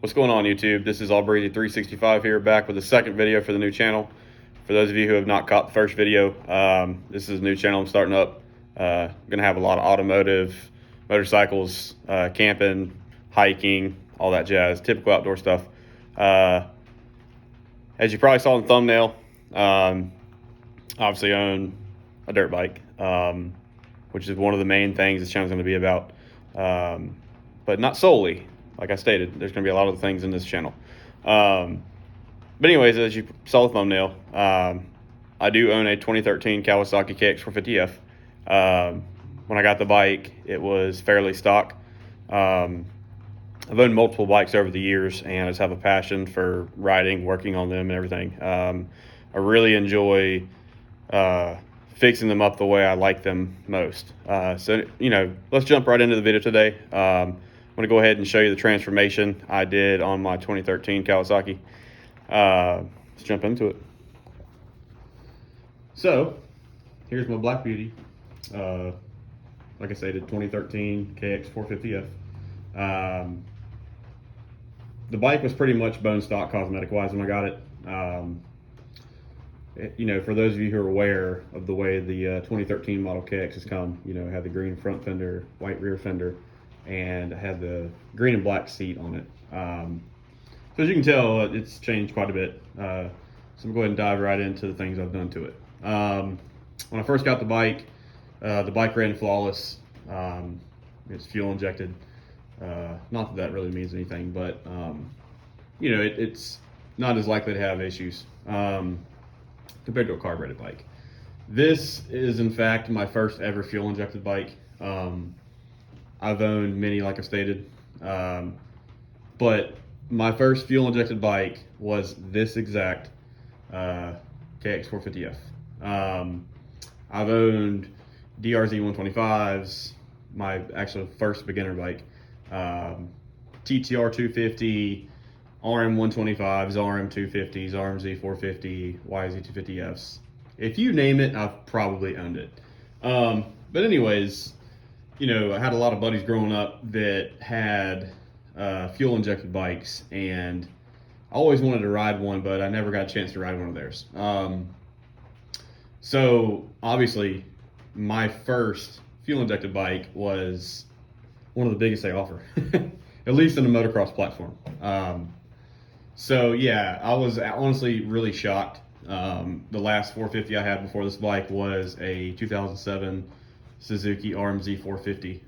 What's going on, YouTube? This is Allbreezy365 here, back with the second video for the new channel. For those of you who have not caught the first video, this is a new channel I'm starting up. Gonna have a lot of automotive, motorcycles, camping, hiking, all that jazz, typical outdoor stuff. As you probably saw in the thumbnail, obviously own a dirt bike, which is one of the main things this channel is going to be about, but not solely. Like I stated, there's going to be a lot of things in this channel. But anyways, as you saw the thumbnail, I do own a 2013 Kawasaki KX450F. When I got the bike, it was fairly stock. I've owned multiple bikes over the years, and I just have a passion for riding, working on them and everything. I really enjoy fixing them up the way I like them most. So, let's jump right into the video today. I'm going to go ahead and show you the transformation I did on my 2013 Kawasaki. Let's jump into it. So, here's my Black Beauty. Like I said, the 2013 KX450F. The bike was pretty much bone stock cosmetic-wise when I got it. For those of you who are aware of the way the 2013 model KX has come, it had the green front fender, white rear fender, and it had the green and black seat on it. So as you can tell, it's changed quite a bit. So I'm going to go ahead and dive right into the things I've done to it. When I first got the bike ran flawless. It's fuel injected. Not that really means anything, but it's not as likely to have issues compared to a carbureted bike. This is in fact my first ever fuel injected bike. I've owned many, like I stated, but my first fuel injected bike was this exact KX450F. I've owned DRZ 125s, my actual first beginner bike, TTR 250, RM 125s, RM 250s, RMZ 450, YZ 250Fs. If you name it, I've probably owned it. But anyways, I had a lot of buddies growing up that had fuel injected bikes, and I always wanted to ride one, but I never got a chance to ride one of theirs. So obviously my first fuel injected bike was one of the biggest they offer, at least in the motocross platform. So yeah, I was honestly really shocked. The last 450 I had before this bike was a 2007 Suzuki RMZ 450.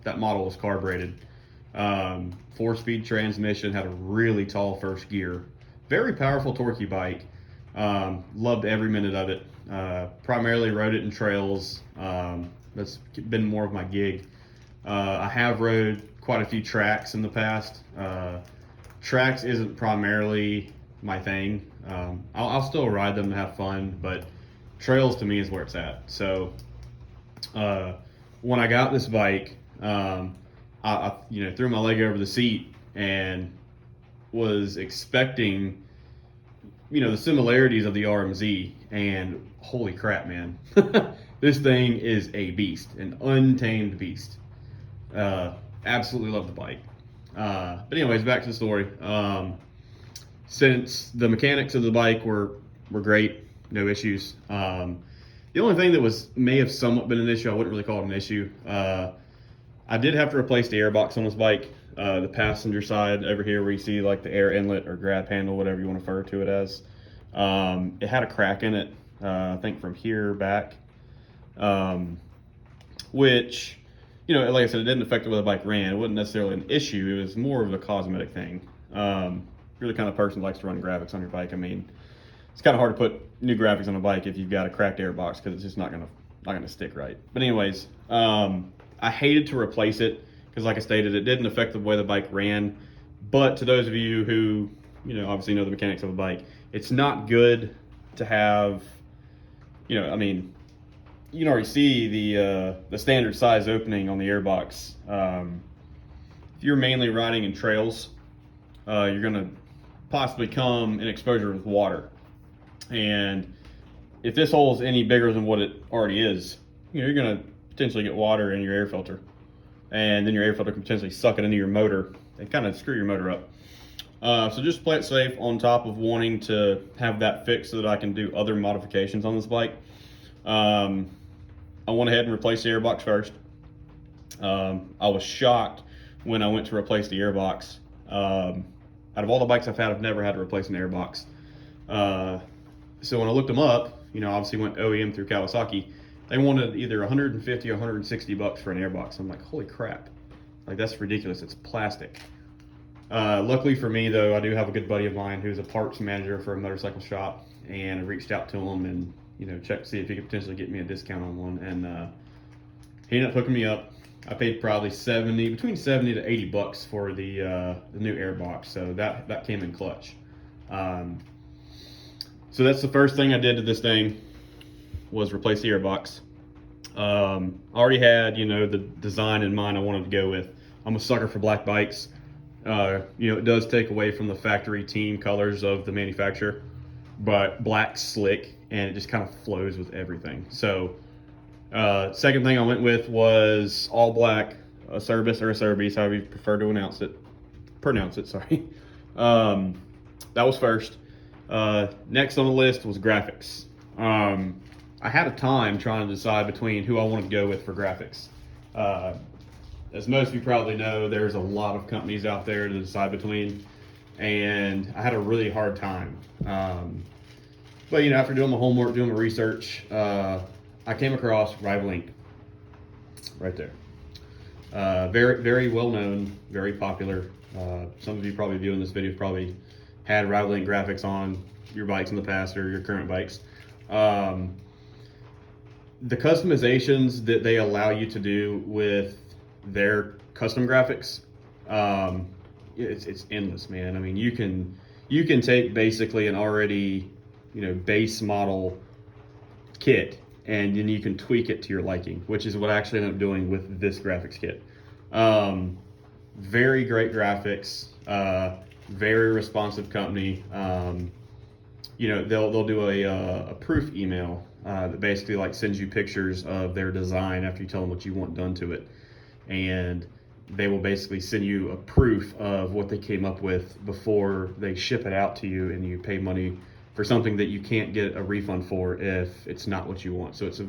That model was carbureted. 4-speed transmission, had a really tall first gear. Very powerful, torquey bike. Loved every minute of it. Primarily rode it in trails. That's been more of my gig. I have rode quite a few tracks in the past. Tracks isn't primarily my thing. I'll still ride them to have fun, but trails to me is where it's at. So when I got this bike, I threw my leg over the seat and was expecting the similarities of the RMZ, and holy crap, man. This thing is a beast, an untamed beast. Absolutely love the bike. But anyways, back to the story. Since the mechanics of the bike were great, no issues. The only thing that may have somewhat been an issue, I wouldn't really call it an issue. I did have to replace the airbox on this bike. The passenger side over here where you see like the air inlet or grab handle, whatever you want to refer to it as. It had a crack in it, I think from here back, which, like I said, it didn't affect the way the bike ran. It wasn't necessarily an issue. It was more of a cosmetic thing. You're the kind of person that likes to run graphics on your bike. I mean, it's kind of hard to put new graphics on a bike if you've got a cracked airbox, because it's just not gonna stick right. But anyways, I hated to replace it because, like I stated, it didn't affect the way the bike ran. But to those of you who obviously know the mechanics of a bike, it's not good to have, you can already see the standard size opening on the airbox. If you're mainly riding in trails, you're gonna possibly come in exposure with water. And if this hole is any bigger than what it already is, you're gonna potentially get water in your air filter, and then your air filter can potentially suck it into your motor they kind of screw your motor up. So just play it safe on top of wanting to have that fixed so that I can do other modifications on this bike. I went ahead and replaced the airbox first. I was shocked when I went to replace the airbox. Out of all the bikes I've had, I've never had to replace an airbox. So when I looked them up, you know, obviously went OEM through Kawasaki, they wanted either 150 or 160 bucks for an airbox. I'm like, holy crap. Like, that's ridiculous. It's plastic. Luckily for me, though, I do have a good buddy of mine who's a parts manager for a motorcycle shop, and I reached out to him and, you know, checked to see if he could potentially get me a discount on one, and he ended up hooking me up. I paid probably between 70 to 80 bucks for the new airbox, so that came in clutch. So that's the first thing I did to this thing, was replace the airbox. I already had, you know, the design in mind I wanted to go with. I'm a sucker for black bikes. You know, it does take away from the factory team colors of the manufacturer, but black's slick and it just kind of flows with everything. So second thing I went with was all black, a Cerbis or a Cerbis, however you prefer to pronounce it, sorry. That was first. Next on the list was graphics. I had a time trying to decide between who I wanted to go with for graphics. As most of you probably know, there's a lot of companies out there to decide between, and I had a really hard time. But you know, after doing my homework, doing my research, I came across Rival Ink. Right there. Very, very well known, very popular. Some of you probably viewing this video probably had Rival Ink graphics on your bikes in the past or your current bikes. The customizations that they allow you to do with their custom graphics, it's endless, man. I mean, you can take basically an already, you know, base model kit, and then you can tweak it to your liking, which is what I actually ended up doing with this graphics kit. Very great graphics, very responsive company. You know, they'll do a proof email that basically like sends you pictures of their design after you tell them what you want done to it, and they will basically send you a proof of what they came up with before they ship it out to you, and you pay money for something that you can't get a refund for if it's not what you want. So it's a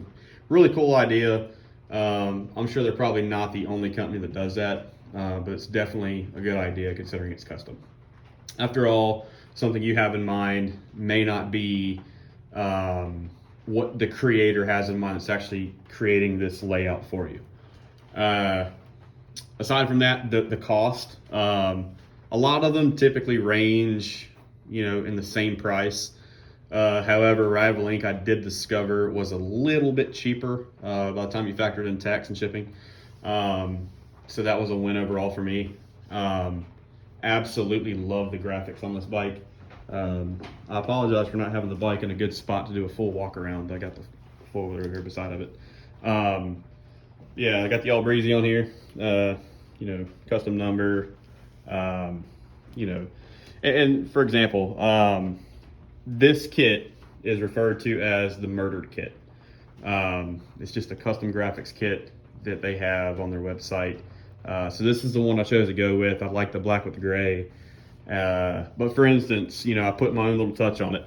really cool idea. I'm sure they're probably not the only company that does that, but it's definitely a good idea considering it's custom. After all, something you have in mind may not be what the creator has in mind. It's actually creating this layout for you. Aside from that, the cost, a lot of them typically range, you know, in the same price. However, Rival Ink, I did discover, was a little bit cheaper by the time you factored in tax and shipping. So that was a win overall for me. Absolutely love the graphics on this bike. I apologize for not having the bike in a good spot to do a full walk around. I got the four-wheeler here beside of it. Yeah, I got the All Breezy on here. You know, custom number. You know, and for example, this kit is referred to as the murdered kit. It's just a custom graphics kit that they have on their website. So this is the one I chose to go with. I like the black with the gray. But for instance, you know, I put my own little touch on it.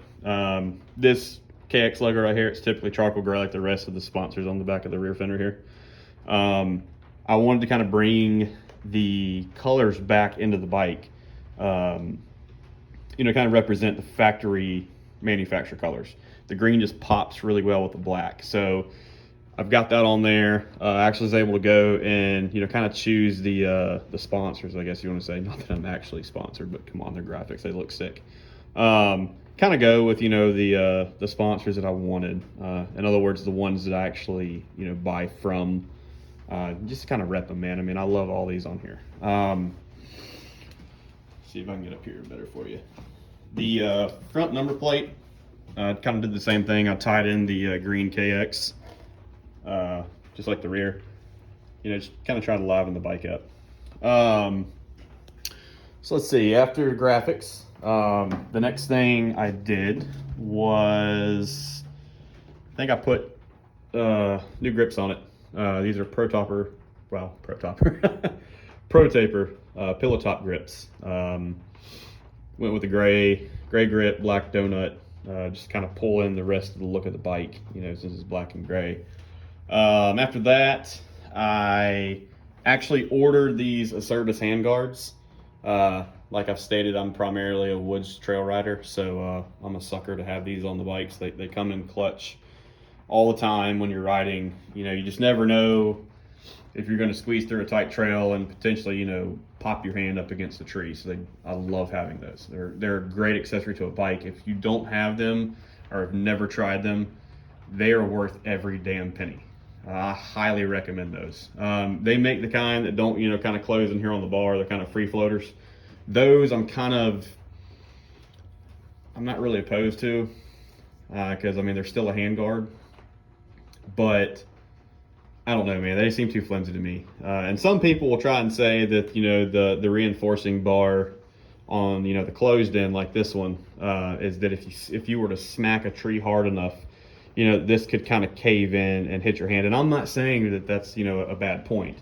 This KX logo right here, it's typically charcoal gray like the rest of the sponsors on the back of the rear fender here. I wanted to kind of bring the colors back into the bike, you know, kind of represent the factory manufacturer colors. The green just pops really well with the black. So I've got that on there. I actually was able to go and, you know, kind of choose the sponsors, I guess you want to say. Not that I'm actually sponsored, but come on, their graphics, they look sick. Kind of go with, you know, the sponsors that I wanted. In other words, the ones that I actually, you know, buy from. Just kind of rep them, man. I mean, I love all these on here. See if I can get up here better for you. The front number plate, kind of did the same thing. I tied in the green KX, just like the rear. You know, just kind of trying to liven the bike up. So let's see, after graphics, the next thing I did was, I think I put new grips on it. These are Pro Topper Pro Taper pillow top grips. Went with the gray grip, black donut. Just kind of pull in the rest of the look of the bike, since it's black and gray. After that, I actually ordered these Acerbis handguards. Like I've stated, I'm primarily a woods trail rider, so I'm a sucker to have these on the bikes. They come in clutch all the time when you're riding. You just never know if you're going to squeeze through a tight trail and potentially, pop your hand up against a tree. So I love having those. They're a great accessory to a bike. If you don't have them or have never tried them, they are worth every damn penny. I highly recommend those. They make the kind that don't, kind of close in here on the bar. They're kind of free floaters. Those I'm not really opposed to, because they're still a handguard, but I don't know, man. They seem too flimsy to me. And some people will try and say that, the reinforcing bar on, the closed end like this one, is that if you were to smack a tree hard enough, this could kind of cave in and hit your hand. And I'm not saying that that's, a bad point.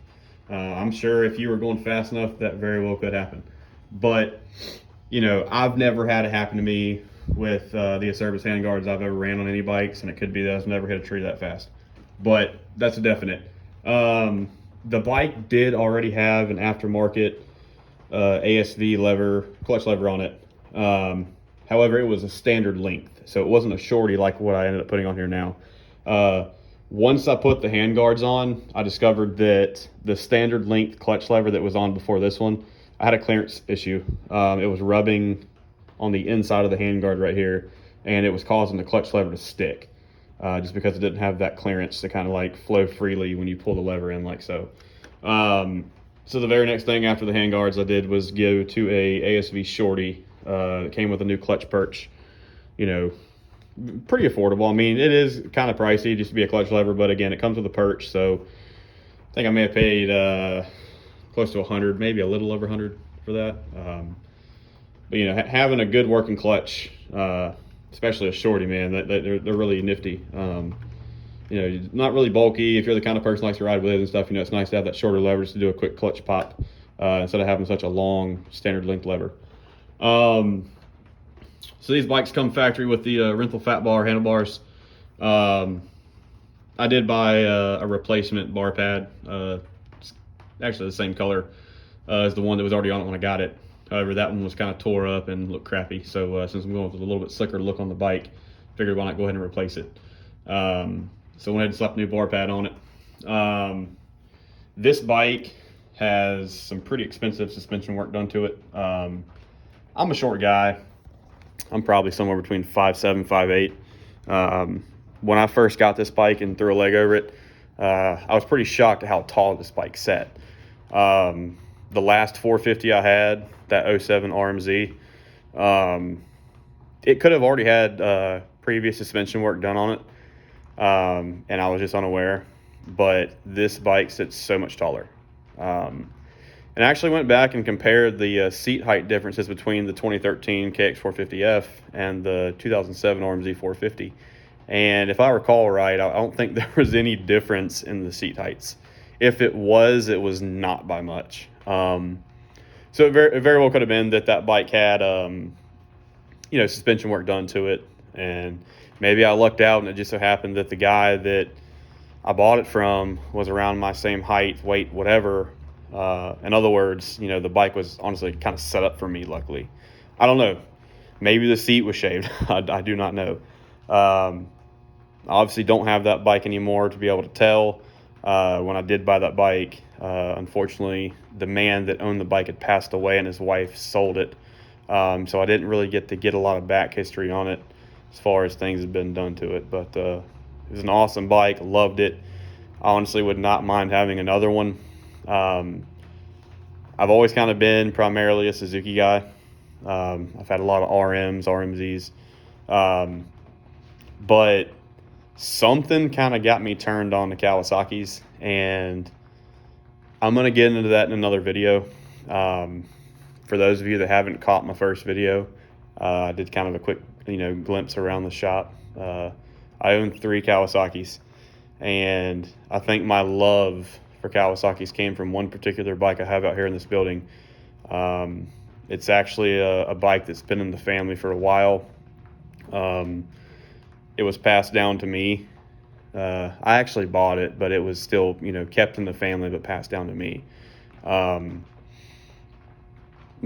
I'm sure if you were going fast enough, that very well could happen. But, I've never had it happen to me with the Acerbis handguards I've ever ran on any bikes, and it could be that I've never hit a tree that fast. But that's a definite. The bike did already have an aftermarket ASV clutch lever on it. However, it was a standard length, so it wasn't a shorty like what I ended up putting on here now. Once I put the handguards on, I discovered that the standard length clutch lever that was on before this one, I had a clearance issue. It was rubbing on the inside of the handguard right here, and it was causing the clutch lever to stick. Just because it didn't have that clearance to kind of like flow freely when you pull the lever in like so. So the very next thing after the handguards I did was go to a ASV shorty. It came with a new clutch perch, pretty affordable. It is kind of pricey just to be a clutch lever, but again, it comes with a perch. So I think I may have paid close to 100, maybe a little over 100 for that. But having a good working clutch, especially a shorty, man, they're really nifty. Not really bulky. If you're the kind of person who likes to ride with it and stuff, it's nice to have that shorter lever just to do a quick clutch pop instead of having such a long standard length lever. So these bikes come factory with the Renthal fat bar handlebars. I did buy a replacement bar pad. It's actually the same color as the one that was already on it when I got it. However, that one was kind of tore up and looked crappy. So since I'm going with a little bit slicker look on the bike, figured why not go ahead and replace it. So I went ahead and slapped a new bar pad on it. This bike has some pretty expensive suspension work done to it. I'm a short guy. I'm probably somewhere between 5'7", 5'8". When I first got this bike and threw a leg over it, I was pretty shocked at how tall this bike set. The last 450 I had, that 07 RMZ, it could have already had previous suspension work done on it, and I was just unaware. But this bike sits so much taller. And I actually went back and compared the seat height differences between the 2013 KX450F and the 2007 RMZ 450. And if I recall right, I don't think there was any difference in the seat heights. If it was not by much. So it very well could have been that bike had, suspension work done to it. And maybe I lucked out and it just so happened that the guy that I bought it from was around my same height, weight, whatever. In other words, the bike was honestly kind of set up for me, luckily. I don't know. Maybe the seat was shaved. I do not know. I obviously don't have that bike anymore to be able to tell. When I did buy that bike, unfortunately, the man that owned the bike had passed away and his wife sold it. So I didn't really get to get a lot of back history on it as far as things have been done to it. But it was an awesome bike. Loved it. I honestly would not mind having another one. I've always kind of been primarily a Suzuki guy. I've had a lot of RMs, RMZs. But something kind of got me turned on to Kawasaki's, and I'm going to get into that in another video. For those of you that haven't caught my first video, I did kind of a quick, glimpse around the shop. I own 3 Kawasaki's, and I think my love for Kawasaki's came from one particular bike I have out here in this building. It's actually a bike that's been in the family for a while. It was passed down to me. I actually bought it, but it was still, kept in the family, but passed down to me.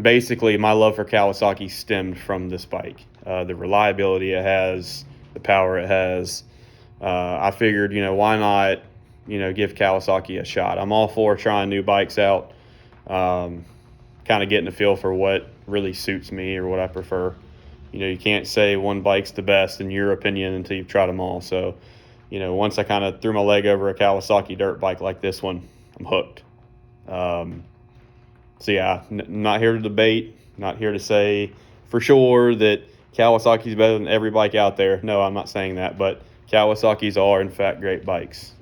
Basically, my love for Kawasaki stemmed from this bike. The reliability it has, the power it has. I figured, why not, give Kawasaki a shot. I'm all for trying new bikes out, kind of getting a feel for what really suits me or what I prefer. You can't say one bike's the best in your opinion until you've tried them all. So, once I kind of threw my leg over a Kawasaki dirt bike like this one, I'm hooked. So yeah, not here to debate, not here to say for sure that Kawasaki's better than every bike out there. No, I'm not saying that, but Kawasaki's are in fact great bikes.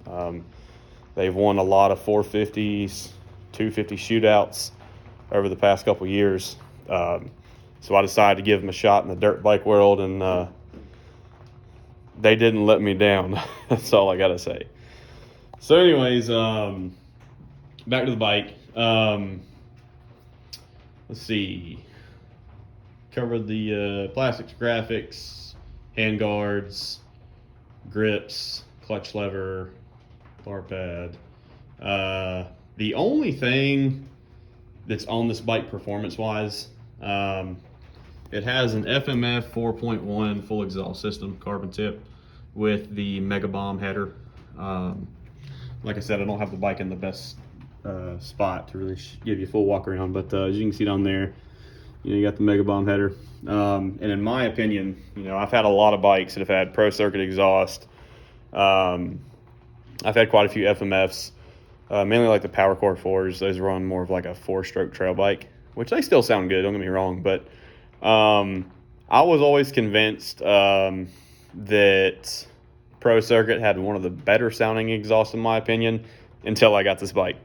They've won a lot of 450s, 250 shootouts over the past couple years. So I decided to give them a shot in the dirt bike world, and they didn't let me down. That's all I gotta say. So anyways, back to the bike. Let's see. Covered the plastics, graphics, hand guards, grips, clutch lever, bar pad. The only thing that's on this bike performance-wise, it has an FMF 4.1 full exhaust system, carbon tip, with the Mega Bomb header. Like I said, I don't have the bike in the best spot to really give you a full walk around, but as you can see down there, you got the Mega Bomb header. And in my opinion, I've had a lot of bikes that have had Pro Circuit exhaust. I've had quite a few FMFs, mainly like the Power Core 4s. Those run more of like a 4-stroke trail bike, which they still sound good, don't get me wrong, but I was always convinced that Pro Circuit had one of the better sounding exhausts in my opinion until I got this bike.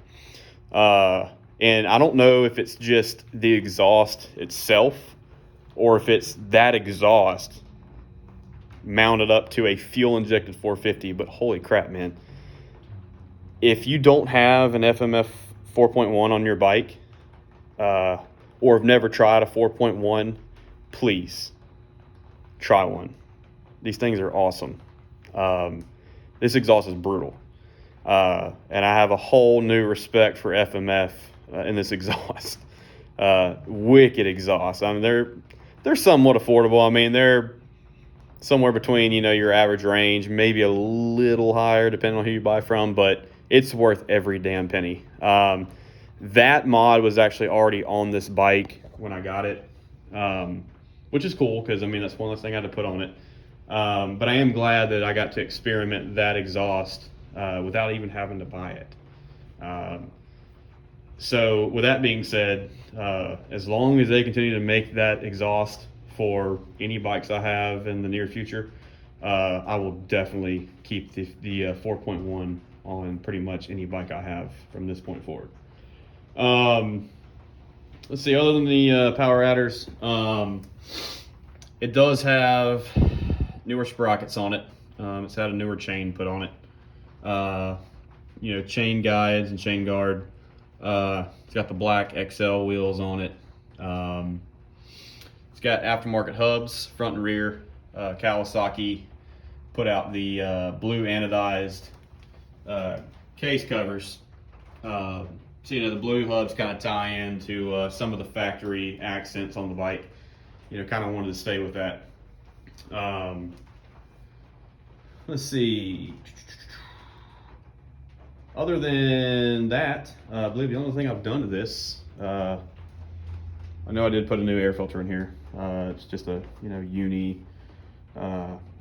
And I don't know if it's just the exhaust itself or if it's that exhaust mounted up to a fuel injected 450, but holy crap, man. If you don't have an FMF 4.1 on your bike, or have never tried a 4.1, please try one. These things are awesome. This exhaust is brutal. And I have a whole new respect for FMF in this exhaust. Wicked exhaust. I mean, they're somewhat affordable. I mean, they're somewhere between, your average range, maybe a little higher depending on who you buy from, but it's worth every damn penny. That mod was actually already on this bike when I got it, which is cool because, that's one less thing I had to put on it. But I am glad that I got to experiment that exhaust without even having to buy it. So with that being said, as long as they continue to make that exhaust for any bikes I have in the near future, I will definitely keep the 4.1 on pretty much any bike I have from this point forward. Let's see, other than the power adders, it does have newer sprockets on it. It's had a newer chain put on it. Chain guides and chain guard. It's got the black XL wheels on it. It's got aftermarket hubs, front and rear. Kawasaki put out the blue anodized case covers. So, the blue hubs kind of tie into some of the factory accents on the bike. Kind of wanted to stay with that. Let's see. Other than that, I believe the only thing I've done to this, I know I did put a new air filter in here. It's just a uni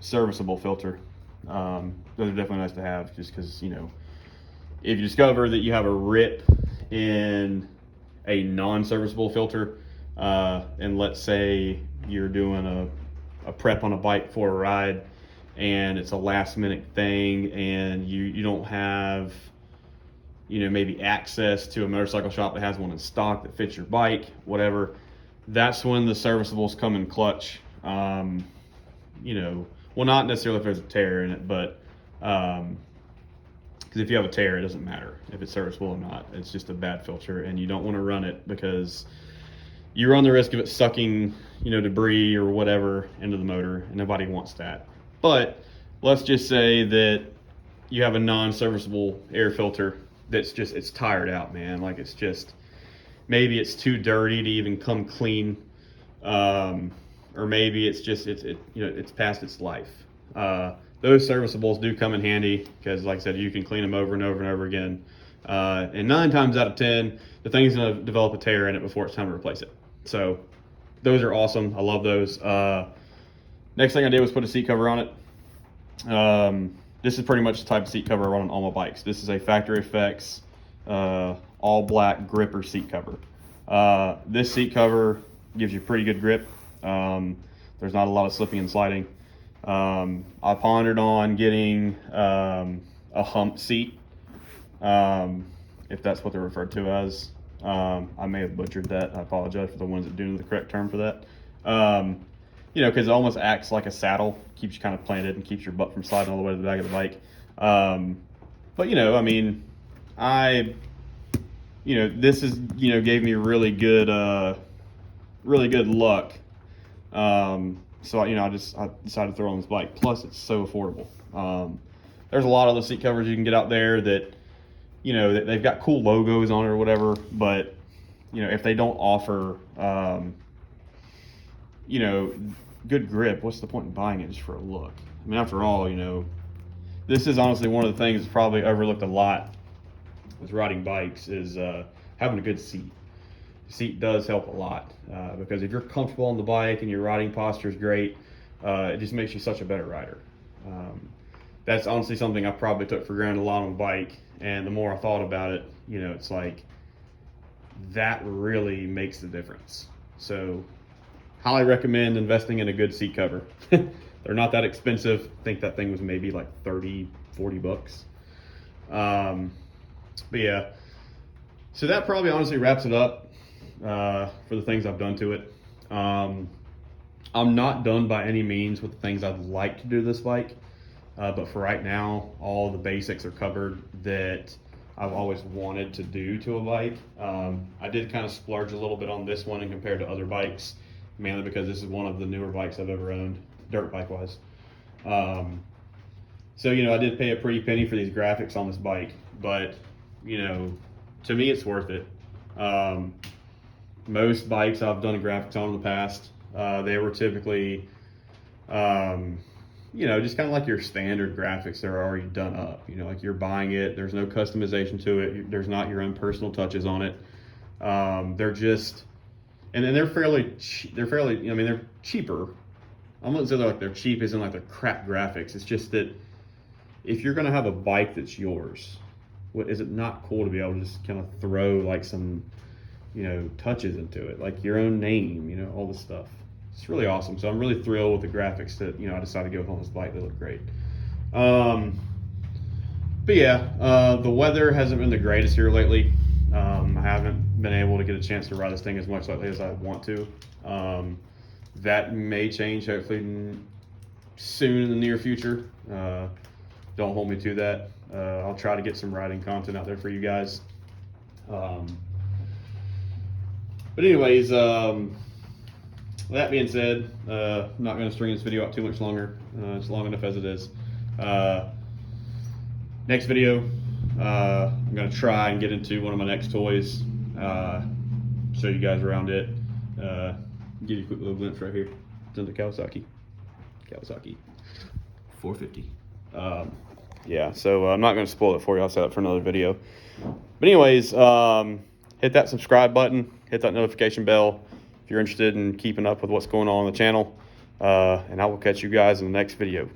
serviceable filter. Those are definitely nice to have, just because if you discover that you have a rip in a non-serviceable filter, and let's say you're doing a prep on a bike for a ride and it's a last minute thing and you don't have maybe access to a motorcycle shop that has one in stock that fits your bike, whatever, that's when the serviceables come in clutch. Well, not necessarily if there's a tear in it, but because Because if you have a tear, it doesn't matter if it's serviceable or not. It's just a bad filter, and you don't want to run it because you run the risk of it sucking, debris or whatever into the motor, and nobody wants that. But let's just say that you have a non-serviceable air filter that's just, it's tired out, man. Like, it's just, maybe it's too dirty to even come clean, or maybe it's just, it's past its life. Those serviceables do come in handy because, like I said, you can clean them over and over and over again. And 9 times out of 10, the thing's going to develop a tear in it before it's time to replace it. So those are awesome. I love those. Next thing I did was put a seat cover on it. This is pretty much the type of seat cover I run on all my bikes. This is a Factory Effects all black gripper seat cover. This seat cover gives you pretty good grip. There's not a lot of slipping and sliding. I pondered on getting a hump seat, if that's what they're referred to as. I may have butchered that. I apologize for the ones that do know the correct term for that. Because it almost acts like a saddle, keeps you kind of planted and keeps your butt from sliding all the way to the back of the bike. But this is, gave me really good luck. So I decided to throw on this bike. Plus, it's so affordable. There's a lot of other seat covers you can get out there that, that they've got cool logos on it or whatever. But if they don't offer, good grip, what's the point in buying it just for a look? I mean, after all, this is honestly one of the things that's probably overlooked a lot with riding bikes is having a good seat. The seat does help a lot because if you're comfortable on the bike and your riding posture is great, it just makes you such a better rider. That's honestly something I probably took for granted a lot on the bike, and the more I thought about it, it's like that really makes the difference. So highly recommend investing in a good seat cover. They're not that expensive. I think that thing was maybe like 30, 40 bucks. But yeah, so that probably honestly wraps it up for the things I've done to it. I'm not done by any means with the things I'd like to do to this bike, but for right now, all the basics are covered that I've always wanted to do to a bike. I did kind of splurge a little bit on this one and compared to other bikes, mainly because this is one of the newer bikes I've ever owned, dirt bike wise. So I did pay a pretty penny for these graphics on this bike, but to me it's worth it. Most bikes I've done graphics on in the past, they were typically just kind of like your standard graphics that are already done up. Like you're buying it, there's no customization to it, there's not your own personal touches on it. They're just, and then they're fairly, they're cheaper. I'm not saying they're cheap as in like they're crap graphics. It's just that if you're gonna have a bike that's yours, is it not cool to be able to just kind of throw like some, touches into it, like your own name, all this stuff. It's really awesome. So I'm really thrilled with the graphics that, I decided to go with on this bike. They look great. But yeah, the weather hasn't been the greatest here lately. I haven't been able to get a chance to ride this thing as much lately as I want to. That may change hopefully soon in the near future. Don't hold me to that. I'll try to get some riding content out there for you guys. But anyways, that being said, I'm not going to string this video out too much longer. It's long enough as it is. Next video, I'm going to try and get into one of my next toys. Show you guys around it. Give you a quick little glimpse right here. It's in the Kawasaki 450. Yeah, so I'm not going to spoil it for you. I'll set up for another video. But anyways, hit that subscribe button, hit that notification bell if you're interested in keeping up with what's going on the channel, and I will catch you guys in the next video.